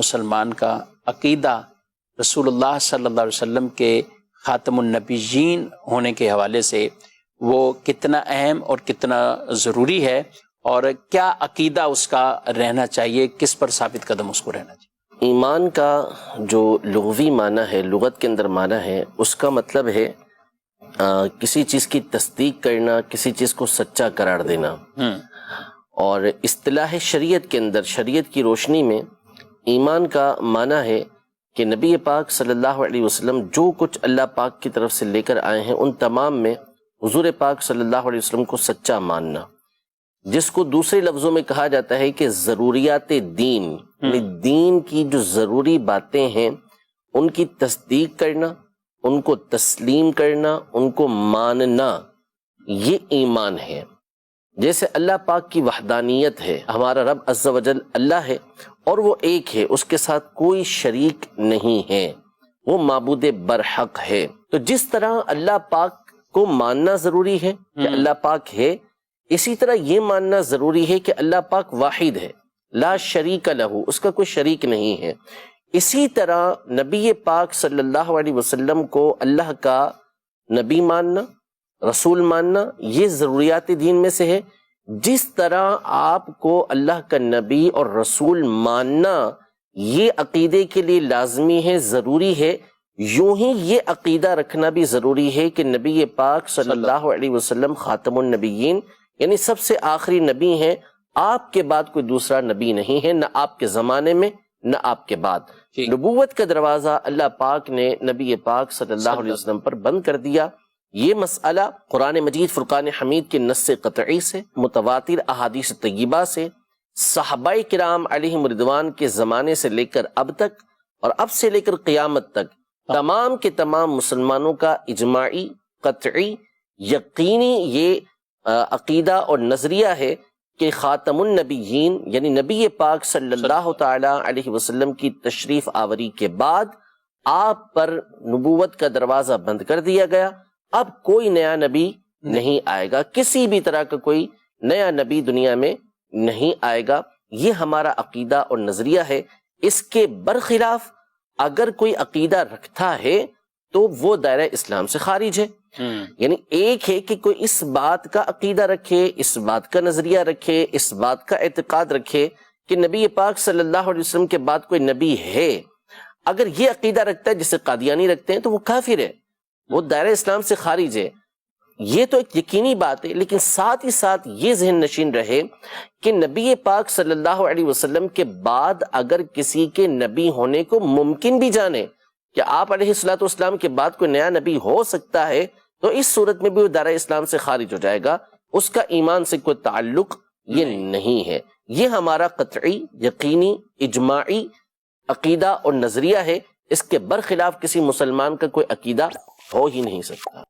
مسلمان کا عقیدہ رسول اللہ صلی اللہ علیہ وسلم کے خاتم النبیین ہونے کے حوالے سے وہ کتنا اہم اور کتنا ضروری ہے، اور کیا عقیدہ اس کا رہنا چاہیے، کس پر ثابت قدم اس کو رہنا چاہیے؟ ایمان کا جو لغوی معنی ہے، لغت کے اندر معنی ہے، اس کا مطلب ہے کسی چیز کی تصدیق کرنا، کسی چیز کو سچا قرار دینا۔ اور اصطلاح شریعت کے اندر، شریعت کی روشنی میں ایمان کا معنی ہے کہ نبی پاک صلی اللہ علیہ وسلم جو کچھ اللہ پاک کی طرف سے لے کر آئے ہیں ان تمام میں حضور پاک صلی اللہ علیہ وسلم کو سچا ماننا، جس کو دوسرے لفظوں میں کہا جاتا ہے کہ ضروریات دین، یعنی دین کی جو ضروری باتیں ہیں ان کی تصدیق کرنا، ان کو تسلیم کرنا، ان کو ماننا، یہ ایمان ہے۔ جیسے اللہ پاک کی وحدانیت ہے، ہمارا رب عز و جل اللہ ہے اور وہ ایک ہے، اس کے ساتھ کوئی شریک نہیں ہے، وہ معبود برحق ہے۔ تو جس طرح اللہ پاک کو ماننا ضروری ہے کہ اللہ پاک ہے، اسی طرح یہ ماننا ضروری ہے کہ اللہ پاک واحد ہے، لا شریک لہ، اس کا کوئی شریک نہیں ہے۔ اسی طرح نبی پاک صلی اللہ علیہ وسلم کو اللہ کا نبی ماننا، رسول ماننا، یہ ضروریات دین میں سے ہے۔ جس طرح آپ کو اللہ کا نبی اور رسول ماننا یہ عقیدے کے لیے لازمی ہے، ضروری ہے، یوں ہی یہ عقیدہ رکھنا بھی ضروری ہے کہ نبی پاک صلی اللہ علیہ وسلم خاتم النبیین، یعنی سب سے آخری نبی ہیں، آپ کے بعد کوئی دوسرا نبی نہیں ہے، نہ آپ کے زمانے میں نہ آپ کے بعد۔ نبوت کا دروازہ اللہ پاک نے نبی پاک صلی اللہ علیہ وسلم پر بند کر دیا۔ یہ مسئلہ قرآن مجید فرقان حمید کے نص قطعی سے، متواتر احادیث طیبہ سے، صحابہ کرام علیہم رضوان کے زمانے سے لے کر اب تک، اور اب سے لے کر قیامت تک تمام کے تمام مسلمانوں کا اجماعی، قطعی، یقینی یہ عقیدہ اور نظریہ ہے کہ خاتم النبیین یعنی نبی پاک صلی اللہ تعالی علیہ وسلم کی تشریف آوری کے بعد آپ پر نبوت کا دروازہ بند کر دیا گیا، اب کوئی نیا نبی نہیں آئے گا، کسی بھی طرح کا کوئی نیا نبی دنیا میں نہیں آئے گا۔ یہ ہمارا عقیدہ اور نظریہ ہے۔ اس کے برخلاف اگر کوئی عقیدہ رکھتا ہے تو وہ دائرہ اسلام سے خارج ہے۔ یعنی ایک ہے کہ کوئی اس بات کا عقیدہ رکھے، اس بات کا نظریہ رکھے، اس بات کا اعتقاد رکھے کہ نبی پاک صلی اللہ علیہ وسلم کے بعد کوئی نبی ہے، اگر یہ عقیدہ رکھتا ہے جسے قادیانی رکھتے ہیں تو وہ کافر ہے، وہ دائرہ اسلام سے خارج ہے۔ یہ تو ایک یقینی بات ہے، لیکن ساتھ ہی ساتھ یہ ذہن نشین رہے کہ نبی پاک صلی اللہ علیہ وسلم کے بعد اگر کسی کے نبی ہونے کو ممکن بھی جانے کہ آپ علیہ الصلوۃ والسلام کے بعد کوئی نیا نبی ہو سکتا ہے، تو اس صورت میں بھی وہ دائرہ اسلام سے خارج ہو جائے گا، اس کا ایمان سے کوئی تعلق یہ نہیں ہے۔ یہ ہمارا قطعی، یقینی، اجماعی عقیدہ اور نظریہ ہے۔ اس کے برخلاف کسی مسلمان کا کوئی عقیدہ ہو ہی نہیں سکتا۔